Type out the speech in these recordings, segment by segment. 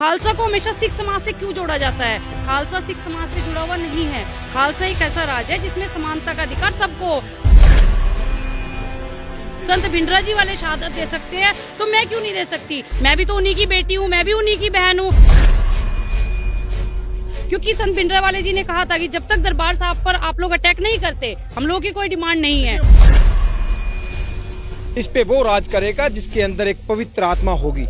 खालसा को हमेशा सिख समाज से क्यों जोड़ा जाता है? खालसा सिख समाज से जुड़ा हुआ नहीं है। खालसा एक ऐसा राज है जिसमें समानता का अधिकार सबको। संत भिंडरा जी वाले शहादत दे सकते हैं तो मैं क्यों नहीं दे सकती? मैं भी तो उन्हीं की बेटी हूँ, मैं भी उन्हीं की बहन हूँ। क्योंकि संत भिंडरा वाले जी ने कहा था कि जब तक दरबार साहब पर आप लोग अटैक नहीं करते, हम लोगों की कोई डिमांड नहीं है। इस पे वो राज करेगा जिसके अंदर एक पवित्र आत्मा होगी।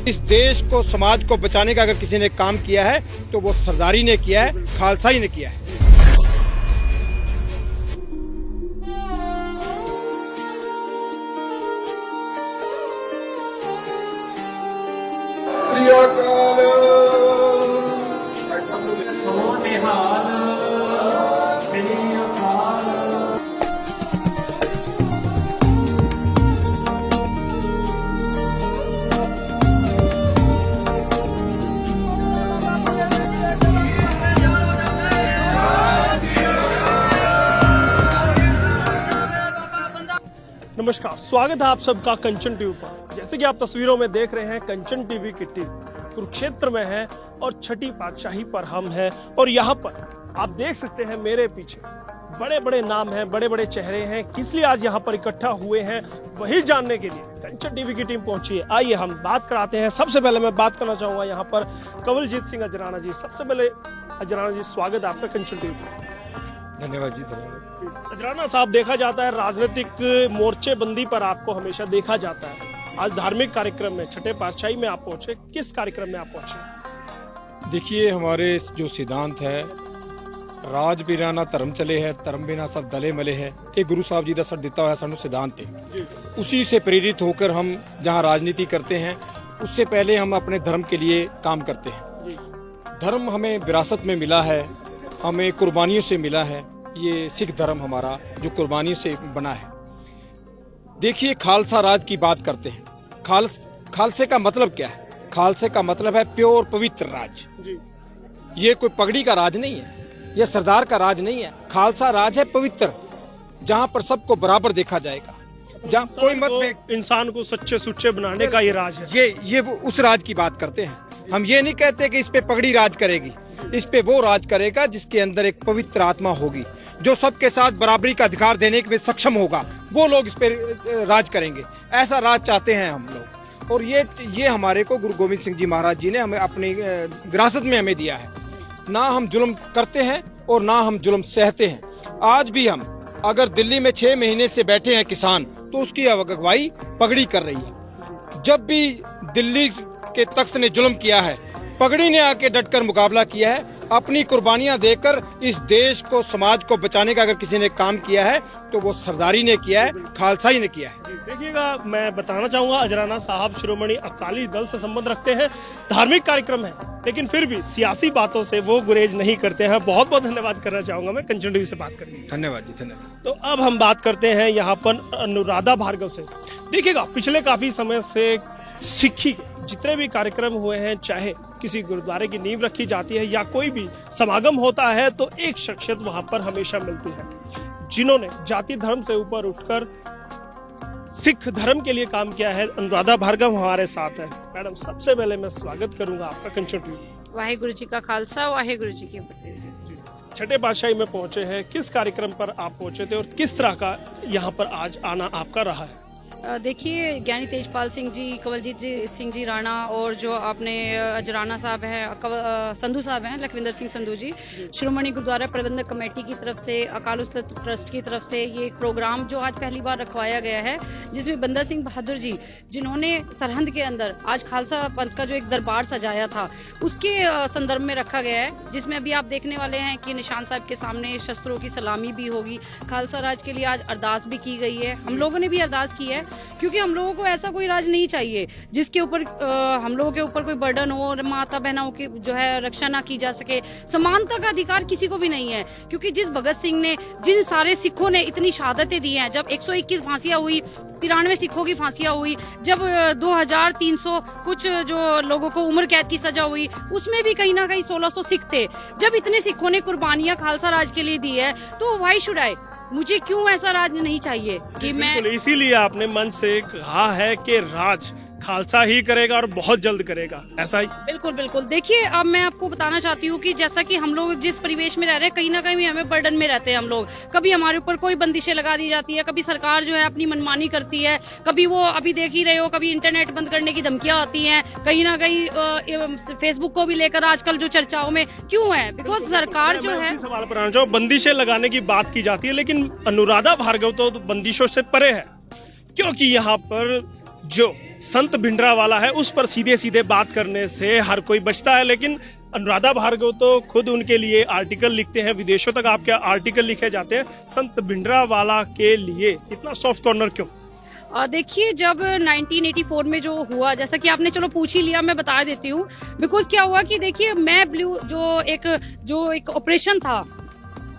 इस देश को, समाज को बचाने का अगर किसी ने काम किया है तो वो सरदारी ने किया है, खालसा ही ने किया है। नमस्कार, स्वागत है आप सबका कंचन टीवी पर। जैसे कि आप तस्वीरों में देख रहे हैं, कंचन टीवी की टीम कुरुक्षेत्र में है और छठी पातशाही पर हम हैं। और यहाँ पर आप देख सकते हैं मेरे पीछे बड़े बड़े नाम हैं, बड़े बड़े चेहरे हैं। किस लिए आज यहाँ पर इकट्ठा हुए हैं वही जानने के लिए कंचन टीवी की टीम पहुंची है। आइए हम बात कराते हैं। सबसे पहले मैं बात करना चाहूंगा यहाँ पर कंवलजीत सिंह अजराना जी। सबसे पहले अजराना जी, स्वागत है आपका कंचन टीवी पर। धन्यवाद जी, धन्यवाद। अजराना साहब, देखा जाता है राजनीतिक मोर्चेबंदी पर आपको हमेशा देखा जाता है। आज धार्मिक कार्यक्रम में छठे पातशाही में आप पहुंचे, किस कार्यक्रम में आप पहुंचे? देखिए, हमारे जो सिद्धांत है, राज बिना धर्म चले है, धर्म बिना सब दले मले है, ये गुरु साहब जी का सर दिता हुआ सानू सिद्धांत है। उसी से प्रेरित होकर हम जहाँ राजनीति करते हैं, उससे पहले हम अपने धर्म के लिए काम करते हैं। धर्म हमें विरासत में मिला है, हमें कुर्बानियों से मिला है। ये सिख धर्म हमारा जो कुर्बानियों से बना है। देखिए, खालसा राज की बात करते हैं। खालसे का मतलब क्या है? खालसे का मतलब है प्योर पवित्र राज। ये कोई पगड़ी का राज नहीं है, ये सरदार का राज नहीं है। खालसा राज है पवित्र, जहां पर सबको बराबर देखा जाएगा, जहां कोई मत इंसान को सच्चे सुच्चे बनाने का ये राज है। ये उस राज की बात करते हैं। हम ये नहीं कहते कि इस पे पगड़ी राज करेगी। इस पे वो राज करेगा जिसके अंदर एक पवित्र आत्मा होगी, जो सबके साथ बराबरी का अधिकार देने में सक्षम होगा। वो लोग इस पे राज करेंगे। ऐसा राज चाहते हैं हम लोग। और ये हमारे को गुरु गोविंद सिंह जी महाराज जी ने हमें अपनी विरासत में हमें दिया है। ना हम जुल्म करते हैं और ना हम जुल्म सहते हैं। आज भी हम अगर दिल्ली में 6 महीने से बैठे हैं किसान, तो उसकी अगुवाई पगड़ी कर रही है। जब भी दिल्ली के तख्त ने जुल्म किया है, पगड़ी ने आके डटकर मुकाबला किया है। अपनी कुर्बानियां देकर इस देश को, समाज को बचाने का अगर किसी ने काम किया है तो वो सरदारी ने किया है, खालसा ही ने किया है। देखिएगा, मैं बताना चाहूंगा, अजराना साहब श्रोमणी अकाली दल से संबंध रखते हैं। धार्मिक कार्यक्रम है, लेकिन फिर भी सियासी बातों से वो गुरेज नहीं करते हैं। बहुत बहुत धन्यवाद करना चाहूंगा मैं कंचन टीवी से बात करने। धन्यवाद जी, धन्यवाद। तो अब हम बात करते हैं यहाँ पर अनुराधा भार्गव से। देखिएगा, पिछले काफी समय से सिक्खी के जितने भी कार्यक्रम हुए हैं, चाहे किसी गुरुद्वारे की नींव रखी जाती है या कोई भी समागम होता है, तो एक शख्सियत वहां पर हमेशा मिलती है जिन्होंने जाति धर्म से ऊपर उठकर सिख धर्म के लिए काम किया है। अनुराधा भार्गव हमारे साथ है। मैडम, सबसे पहले मैं स्वागत करूंगा आपका कंचन टीवी। वाहेगुरु जी का खालसा, वाहेगुरु जी की फतेह। छठे पातशाही में पहुंचे हैं, किस कार्यक्रम पर आप पहुंचे थे और किस तरह का यहाँ पर आज आना आपका रहा है? देखिए, ज्ञानी तेजपाल सिंह जी, कंवलजीत सिंह जी राणा और जो आपने अजराना साहब हैं, संधू साहब हैं, लखविंदर सिंह संधू जी, श्रोमणी गुरुद्वारा प्रबंधक कमेटी की तरफ से, अकाल उस्त ट्रस्ट की तरफ से ये एक प्रोग्राम जो आज पहली बार रखवाया गया है, जिसमें बंदा सिंह बहादुर जी, जिन्होंने सरहंद के अंदर आज खालसा पंथ का जो एक दरबार सजाया था, उसके संदर्भ में रखा गया है। जिसमें अभी आप देखने वाले हैं कि निशान साहब के सामने शस्त्रों की सलामी भी होगी। खालसा राज के लिए आज अरदास भी की गई है। हम लोगों ने भी अरदास की है, क्योंकि हम लोगों को ऐसा कोई राज नहीं चाहिए जिसके ऊपर हम लोगों के ऊपर कोई बर्डन हो और माता बहनों की जो है रक्षा ना की जा सके। समानता का अधिकार किसी को भी नहीं है, क्योंकि जिस भगत सिंह ने, जिन सारे सिखों ने इतनी शहादतें दी हैं, जब 121 फांसियां हुई, 93 सिखों की फांसियां हुई, जब 2300 कुछ जो लोगों को उम्र कैद की सजा हुई, उसमें भी कहीं ना कहीं 1600 सिख थे। जब इतने सिखों ने कुर्बानियां खालसा राज के लिए दी है, तो व्हाई शुड आई? मुझे क्यों ऐसा राज नहीं चाहिए कि मैं, इसीलिए आपने मन से कहा है कि राज खालसा ही करेगा और बहुत जल्द करेगा, ऐसा ही? बिल्कुल बिल्कुल। देखिए, अब मैं आपको बताना चाहती हूँ कि जैसा कि हम लोग जिस परिवेश में रह रहे हैं, कहीं ना कहीं हमें बर्डन में रहते हैं हम लोग। कभी हमारे ऊपर कोई बंदिशें लगा दी जाती है, कभी सरकार जो है अपनी मनमानी करती है, कभी वो अभी देख ही रहे हो, कभी इंटरनेट बंद करने की धमकियां आती हैं, कहीं ना कहीं फेसबुक को भी लेकर आजकल जो चर्चाओं में क्यों है, बिकॉज सरकार जो है। सवाल पर आना चाहूं, बंदिशें लगाने की बात की जाती है, लेकिन अनुराधा भार्गव तो बंदिशों से परे है, क्योंकि यहाँ पर जो संत भिंडरावाला है उस पर सीधे सीधे बात करने से हर कोई बचता है, लेकिन अनुराधा भार्गव तो खुद उनके लिए आर्टिकल लिखते हैं, विदेशों तक आपके आर्टिकल लिखे जाते हैं। संत भिंडरावाला के लिए इतना सॉफ्ट कॉर्नर क्यों? देखिए, जब 1984 में जो हुआ, जैसा कि आपने चलो पूछ ही लिया, मैं बता देती हूँ। बिकॉज क्या हुआ कि देखिए, मैं ब्लू जो एक ऑपरेशन था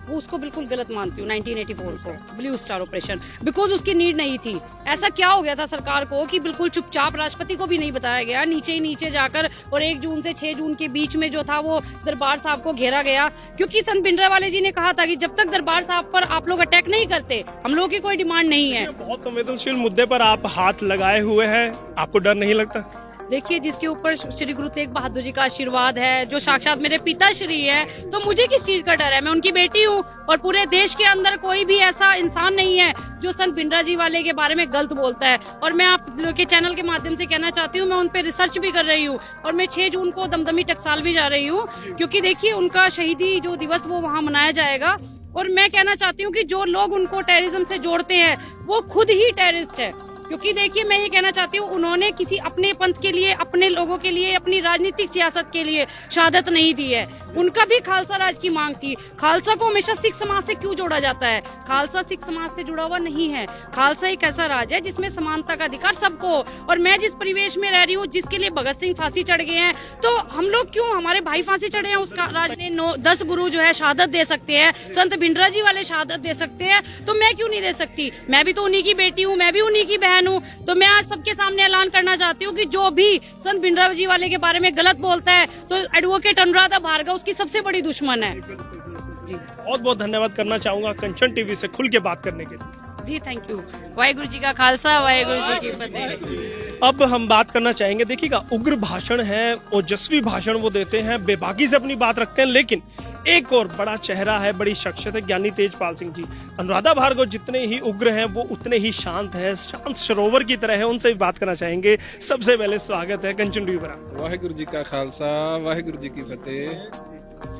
वो उसको बिल्कुल गलत मानती हूँ, 1984 को ब्लू स्टार ऑपरेशन, बिकॉज उसकी नीड नहीं थी। ऐसा क्या हो गया था सरकार को कि बिल्कुल चुपचाप, राष्ट्रपति को भी नहीं बताया गया, नीचे ही नीचे जाकर, और 1 जून से 6 जून के बीच में जो था वो दरबार साहब को घेरा गया, क्योंकि संत भिंडरावाले जी ने कहा था कि जब तक दरबार साहब पर आप लोग अटैक नहीं करते, हम लोगों की कोई डिमांड नहीं है। बहुत संवेदनशील मुद्दे पर आप हाथ लगाए हुए हैं, आपको डर नहीं लगता? देखिए, जिसके ऊपर श्री गुरु तेग बहादुर जी का आशीर्वाद है, जो साक्षात मेरे पिताश्री है, तो मुझे किस चीज का डर है? मैं उनकी बेटी हूँ, और पूरे देश के अंदर कोई भी ऐसा इंसान नहीं है जो संत भिंडरा जी वाले के बारे में गलत बोलता है। और मैं आप के चैनल के माध्यम से कहना चाहती हूँ, मैं उन पे रिसर्च भी कर रही हूँ, और मैं 6 जून को दमदमी टकसाल भी जा रही हूँ, क्योंकि देखिए उनका शहीदी जो दिवस वो वहाँ मनाया जाएगा। और मैं कहना चाहती हूँ कि जो लोग उनको टेररिज्म से जोड़ते हैं वो खुद ही टेररिस्ट है, क्योंकि देखिए, मैं ये कहना चाहती हूँ, उन्होंने किसी अपने पंथ के लिए, अपने लोगों के लिए, अपनी राजनीतिक सियासत के लिए शहादत नहीं दी है। उनका भी खालसा राज की मांग थी। खालसा को हमेशा सिख समाज से क्यों जोड़ा जाता है? खालसा सिख समाज से जुड़ा हुआ नहीं है। खालसा एक ऐसा राज है जिसमें समानता का अधिकार सबको। और मैं जिस परिवेश में रह रही हूँ, जिसके लिए भगत सिंह फांसी चढ़ गए हैं, तो हम लोग क्यों, हमारे भाई फांसी चढ़े हैं, उसका राज ने 10 गुरु जो है शहादत दे सकते हैं, संत भिंडरा जी वाले शहादत दे सकते हैं, तो मैं क्यों नहीं दे सकती? मैं भी तो उन्हीं की बेटी हूँ, मैं भी उन्हीं की बहन हूँ। तो मैं आज सबके सामने ऐलान करना चाहती हूँ कि जो भी संत भिंडरा जी वाले के बारे में गलत बोलता है, तो एडवोकेट अनुराधा भार्गव उसकी सबसे बड़ी दुश्मन है। जी, बहुत बहुत धन्यवाद करना चाहूंगा कंचन टीवी से खुल के बात करने के लिए। जी, थैंक यू। वाहेगुरु जी का खालसा, वाहेगुरु जी की फतेह। अब हम बात करना चाहेंगे, देखिएगा, उग्र भाषण है, ओजस्वी भाषण वो देते हैं, बेबाकी से अपनी बात रखते हैं, लेकिन एक और बड़ा चेहरा है, बड़ी शख्सियत है, ज्ञानी तेजपाल सिंह जी। अनुराधा भार्गव जितने ही उग्र हैं वो उतने ही शांत है, शांत सरोवर की तरह है, उनसे भी बात करना चाहेंगे। सबसे पहले स्वागत है कंचन टीवी पर। वाहेगुरु जी का खालसा, वाहेगुरु जी की फतेह।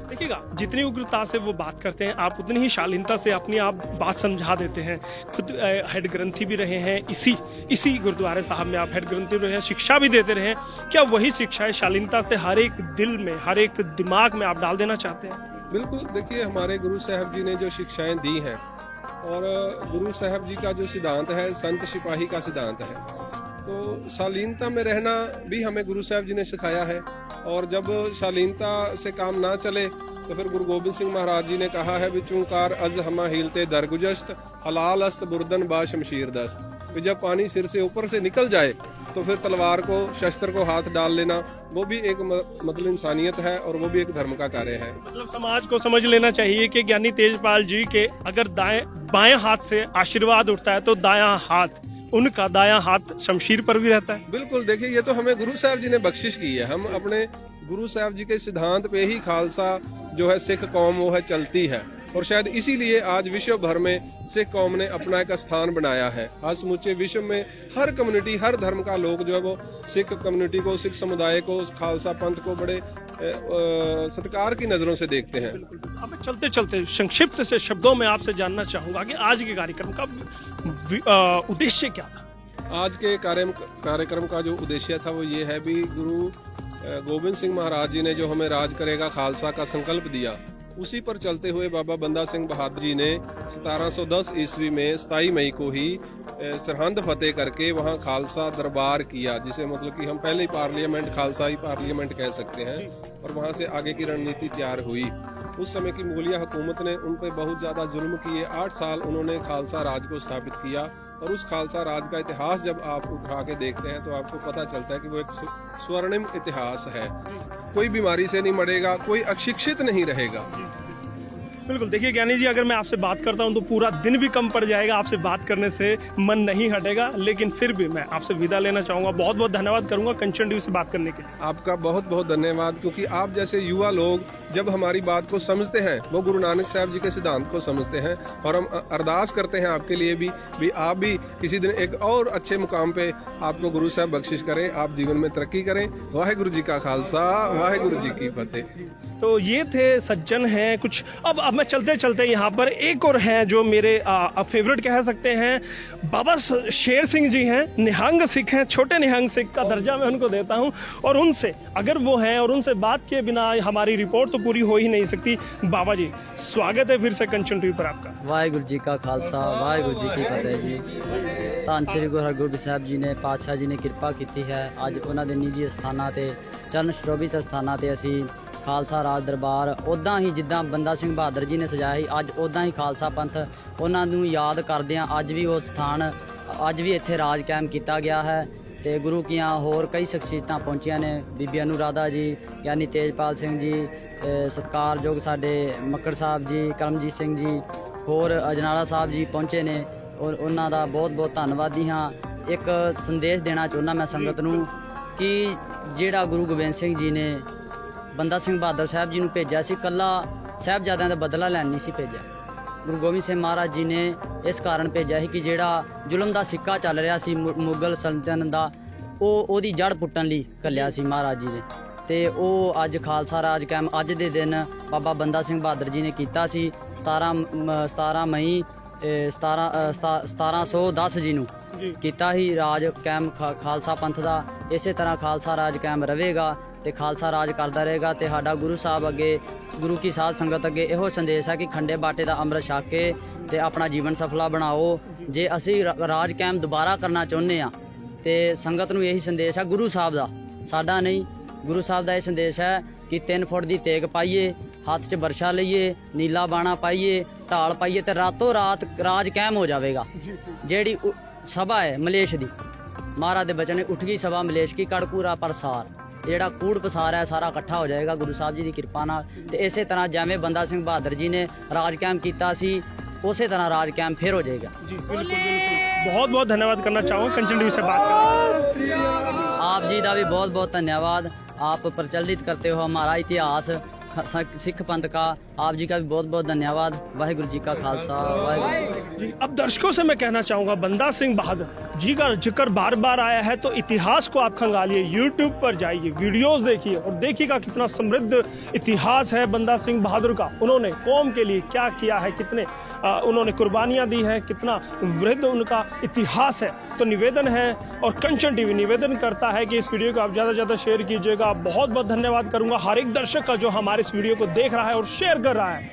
देखिएगा, जितनी उग्रता से वो बात करते हैं, आप उतनी ही शालीनता से अपनी आप बात समझा देते हैं। खुद हेड ग्रंथी भी रहे हैं, इसी गुरुद्वारे साहब में आप हेड ग्रंथी रहे हैं, शिक्षा भी देते रहे। क्या वही शिक्षाएं शालीनता से हर एक दिल में, हर एक दिमाग में आप डाल देना चाहते हैं? बिल्कुल, देखिए, हमारे गुरु साहब जी ने जो शिक्षाएं दी हैं, और गुरु साहब जी का जो सिद्धांत है, संत सिपाही का सिद्धांत है, तो शालीनता में रहना भी हमें गुरु साहब जी ने सिखाया है। और जब शालीनता से काम ना चले तो फिर गुरु गोबिंद सिंह महाराज जी ने कहा है, विचूंकार अज हमा हिलते दरगुजस्त, हलाल अस्त बुर्दन बा शमशीर दस्त। कि जब पानी सिर से ऊपर से निकल जाए तो फिर तलवार को, शस्त्र को हाथ डाल लेना, वो भी एक मतलब इंसानियत है, और वो भी एक धर्म का कार्य है। मतलब समाज को समझ लेना चाहिए कि ज्ञानी तेजपाल जी के अगर बाएं हाथ से आशीर्वाद उठता है तो दायां हाथ, उनका दायां हाथ शमशीर पर भी रहता है। बिल्कुल, देखिए, ये तो हमें गुरु साहब जी ने बख्शिश की है। हम अपने गुरु साहब जी के सिद्धांत पे ही खालसा जो है सिख कौम वो है चलती है, और शायद इसीलिए आज विश्व भर में सिख कौम ने अपना एक स्थान बनाया है। आज समूचे विश्व में हर कम्युनिटी, हर धर्म का लोग जो है वो सिख कम्युनिटी को, सिख समुदाय को, खालसा पंथ को बड़े सत्कार की नजरों से देखते हैं। अब चलते चलते संक्षिप्त से शब्दों में आपसे जानना चाहूंगा कि आज के कार्यक्रम का उद्देश्य क्या था? आज के कार्यक्रम का जो उद्देश्य था वो ये है, भी गुरु गोबिंद सिंह महाराज जी ने जो हमें राज करेगा खालसा का संकल्प दिया, उसी पर चलते हुए बाबा बंदा सिंह बहादुर जी ने 1710 ईस्वी में 27 मई को ही सरहंद फतेह करके वहां खालसा दरबार किया, जिसे मतलब कि हम पहले ही पार्लियामेंट, खालसाई पार्लियामेंट कह सकते हैं, और वहां से आगे की रणनीति तैयार हुई। उस समय की मुगलिया हुकूमत ने उन पर बहुत ज्यादा जुल्म किए। 8 साल उन्होंने खालसा राज को स्थापित किया, और उस खालसा राज का इतिहास जब आप उठा के देखते हैं तो आपको पता चलता है कि वो एक स्वर्णिम इतिहास है। कोई बीमारी से नहीं मरेगा, कोई अशिक्षित नहीं रहेगा। बिल्कुल, देखिए ज्ञानी जी, अगर मैं आपसे बात करता हूं तो पूरा दिन भी कम पड़ जाएगा, आपसे बात करने से मन नहीं हटेगा, लेकिन फिर भी मैं आपसे विदा लेना चाहूंगा। बहुत बहुत धन्यवाद करूंगा कंचन टीवी से बात करने के लिए। आपका बहुत बहुत धन्यवाद, क्योंकि आप जैसे युवा लोग जब हमारी बात को समझते हैं, वो गुरु नानक साहब जी के सिद्धांत को समझते हैं, और हम अरदास करते हैं आपके लिए भी आप भी किसी दिन एक और अच्छे मुकाम पे आपको गुरु साहब बख्शिश करें, आप जीवन में तरक्की करें। वाहिगुरु जी का खालसा, वाहिगुरु जी की फतेह। तो ये थे सज्जन हैं कुछ। अब मैं चलते चलते यहाँ पर एक और हैं जो मेरे फेवरेट कह सकते हैं, बाबा शेर सिंह जी हैं, निहंग सिख हैं, छोटे निहंग सिख का दर्जा मैं उनको देता हूँ। और उनसे अगर वो हैं, और उनसे बात किए बिना हमारी रिपोर्ट तो पूरी हो ही नहीं सकती। बाबा जी, स्वागत है फिर से कंचन टीवी पर आपका। वाहिगुरु जी का खालसा, वाहिगुरु जी की फतेह जी। ਧੰਨ ਸ੍ਰੀ ਗੁਰੂ ਹਰਗੋਬਿੰਦ ਸਾਹਿਬ ਜੀ ਨੇ, ਪਾਤਸ਼ਾਹ ਜੀ ਨੇ ਕਿਰਪਾ ਕੀਤੀ ਹੈ। ਅੱਜ ਉਹਨਾਂ ਦੇ ਨਿੱਜੀ ਸਥਾਨਾਂ ਤੇ, ਚਰਨ ਸ਼ੋਭਿਤ ਸਥਾਨਾਂ ਤੇ ਅਸੀਂ ਖਾਲਸਾ ਰਾਜ ਦਰਬਾਰ ਉੱਦਾਂ ਹੀ ਜਿੱਦਾਂ ਬੰਦਾ ਸਿੰਘ ਬਹਾਦਰ ਜੀ ਨੇ ਸਜਾਇਆ ਸੀ, ਅੱਜ ਉੱਦਾਂ ਹੀ ਖਾਲਸਾ ਪੰਥ ਉਹਨਾਂ ਨੂੰ ਯਾਦ ਕਰਦਿਆਂ ਅੱਜ ਵੀ ਉਹ ਸਥਾਨ, ਅੱਜ ਵੀ ਇੱਥੇ ਰਾਜ ਕਾਇਮ ਕੀਤਾ ਗਿਆ ਹੈ। ਤੇ ਗੁਰੂ ਕੀਆਂ ਹੋਰ ਕਈ ਸ਼ਖਸੀਅਤਾਂ ਪਹੁੰਚੀਆਂ ਨੇ, ਬੀਬੀ ਅਨੁਰਾਧਾ ਜੀ, ਗਿਆਨੀ ਤੇਜਪਾਲ ਸਿੰਘ ਜੀ, ਸਤਿਕਾਰਯੋਗ ਸਾਡੇ ਮੱਕੜ ਸਾਹਿਬ ਜੀ, ਕਰਮਜੀਤ ਸਿੰਘ ਜੀ, ਹੋਰ ਅਜਨਾਲਾ ਸਾਹਿਬ ਜੀ ਪਹੁੰਚੇ ਨੇ, ਔਰ ਉਹਨਾਂ ਦਾ ਬਹੁਤ ਬਹੁਤ ਧੰਨਵਾਦੀ ਹਾਂ। ਇੱਕ ਸੰਦੇਸ਼ ਦੇਣਾ ਚਾਹੁੰਦਾ ਮੈਂ ਸੰਗਤ ਨੂੰ ਕਿ ਜਿਹੜਾ ਗੁਰੂ ਗੋਬਿੰਦ ਸਿੰਘ ਜੀ ਨੇ ਬੰਦਾ ਸਿੰਘ ਬਹਾਦਰ ਸਾਹਿਬ ਜੀ ਨੂੰ ਭੇਜਿਆ ਸੀ, ਇਕੱਲਾ ਸਾਹਿਬਜ਼ਾਦਿਆਂ ਦਾ ਬਦਲਾ ਲੈਣ ਨਹੀਂ ਸੀ ਭੇਜਿਆ। ਗੁਰੂ ਗੋਬਿੰਦ ਸਿੰਘ ਮਹਾਰਾਜ ਜੀ ਨੇ ਇਸ ਕਾਰਨ ਭੇਜਿਆ ਸੀ ਕਿ ਜਿਹੜਾ ਜ਼ੁਲਮ ਦਾ ਸਿੱਕਾ ਚੱਲ ਰਿਹਾ ਸੀ ਮੁਗਲ ਸਲਤਨਤ ਦਾ, ਉਹਦੀ ਜੜ ਪੁੱਟਣ ਲਈ ਘੱਲਿਆ ਸੀ ਮਹਾਰਾਜ ਜੀ ਨੇ। ਤੇ ਉਹ ਅੱਜ ਖਾਲਸਾ ਰਾਜ ਕਾਇਮ ਅੱਜ ਦੇ ਦਿਨ ਬਾਬਾ ਬੰਦਾ ਸਿੰਘ ਬਹਾਦਰ ਜੀ ਨੇ ਕੀਤਾ ਸੀ। 17 ਮਈ 1710 ਜੀ ਨੂੰ ਕੀਤਾ ਹੀ ਰਾਜ ਕਾਇਮ ਖਾਲਸਾ ਪੰਥ ਦਾ। ਇਸੇ ਤਰ੍ਹਾਂ ਖਾਲਸਾ ਰਾਜ ਕਾਇਮ ਰਹੇਗਾ ਤੇ ਖਾਲਸਾ ਰਾਜ ਕਰਦਾ ਰਹੇਗਾ। ਤੇ ਸਾਡਾ ਗੁਰੂ ਸਾਹਿਬ ਅੱਗੇ, ਗੁਰੂ ਕੀ ਸਾਧ ਸੰਗਤ ਅੱਗੇ ਇਹੋ ਸੰਦੇਸ਼ ਹੈ ਕਿ ਖੰਡੇ ਬਾਟੇ ਦਾ ਅੰਮ੍ਰਿਤ ਛਕ ਕੇ ਤੇ ਆਪਣਾ ਜੀਵਨ ਸਫਲਾ ਬਣਾਓ। ਜੇ ਅਸੀਂ ਰਾਜ ਕਾਇਮ ਦੁਬਾਰਾ ਕਰਨਾ ਚਾਹੁੰਦੇ ਆ ਤੇ ਸੰਗਤ ਨੂੰ ਇਹੀ ਸੰਦੇਸ਼ ਹੈ ਗੁਰੂ ਸਾਹਿਬ ਦਾ, ਸਾਡਾ ਨਹੀਂ। ਗੁਰੂ ਸਾਹਿਬ ਦਾ ਇਹ ਸੰਦੇਸ਼ ਹੈ ਕਿ 3 ਫੁੱਟ ਦੀ ਤੇਗ ਪਾਈਏ, ਹੱਥ 'ਚ ਬਰਛਾ ਲਈਏ, ਨੀਲਾ ਬਾਣਾ ਪਾਈਏ, ਢਾਲ ਪਾਈਏ ਤੇ ਰਾਤੋਂ ਰਾਤ ਰਾਜ ਕਾਇਮ ਹੋ ਜਾਵੇਗਾ। ਜਿਹੜੀ ਸਭਾ ਹੈ ਮਲੇਸ਼ ਦੀ, ਮਹਾਰਾਜ ਦੇ ਬਚਨ ਨੇ, ਉੱਠ ਗਈ ਸਭਾ ਮਲੇਸ਼ ਕੀ, ਕੜਕੂਰਾ ਪ੍ਰਸਾਰ, ਜਿਹੜਾ ਕੂੜ ਪਸਾਰ ਹੈ ਸਾਰਾ ਇਕੱਠਾ ਹੋ ਜਾਏਗਾ ਗੁਰੂ ਸਾਹਿਬ ਜੀ ਦੀ ਕਿਰਪਾ ਨਾਲ। ਤੇ ਇਸੇ ਤਰ੍ਹਾਂ ਜਿਵੇਂ ਬੰਦਾ ਸਿੰਘ ਬਹਾਦਰ ਜੀ ਨੇ ਰਾਜ ਕਾਇਮ ਕੀਤਾ ਸੀ, ਉਸੇ ਤਰ੍ਹਾਂ ਰਾਜ ਕਾਇਮ ਫਿਰ ਹੋ ਜਾਏਗਾ। जी बिल्कुल बिल्कुल, बहुत बहुत धन्यवाद करना चाहूँगा कंचन टीवी से बात करने। आप जी का भी बहुत बहुत धन्यवाद, आप प्रचलित करते हो हमारा इतिहास सिख पंथ का। आप जी का भी बहुत बहुत धन्यवाद। वाहिगुरु जी का खालसा, वाहिगुरु जी। अब दर्शकों से मैं कहना चाहूँगा, बंदा सिंह बहादुर जी का जिक्र बार बार आया है तो इतिहास को आप खंगालिए, यूट्यूब पर जाइए, वीडियोस देखिए और देखिएगा कितना समृद्ध इतिहास है बंदा सिंह बहादुर का। उन्होंने कौम के लिए क्या किया है, कितने उन्होंने कुर्बानियाँ दी हैं, कितना वृद्ध उनका इतिहास है। तो निवेदन है, और कंचन टीवी निवेदन करता है कि इस वीडियो को आप ज़्यादा से ज़्यादा शेयर कीजिएगा। बहुत बहुत धन्यवाद करूँगा हर एक दर्शक का जो हमारे इस वीडियो को देख रहा है और शेयर कर रहा है।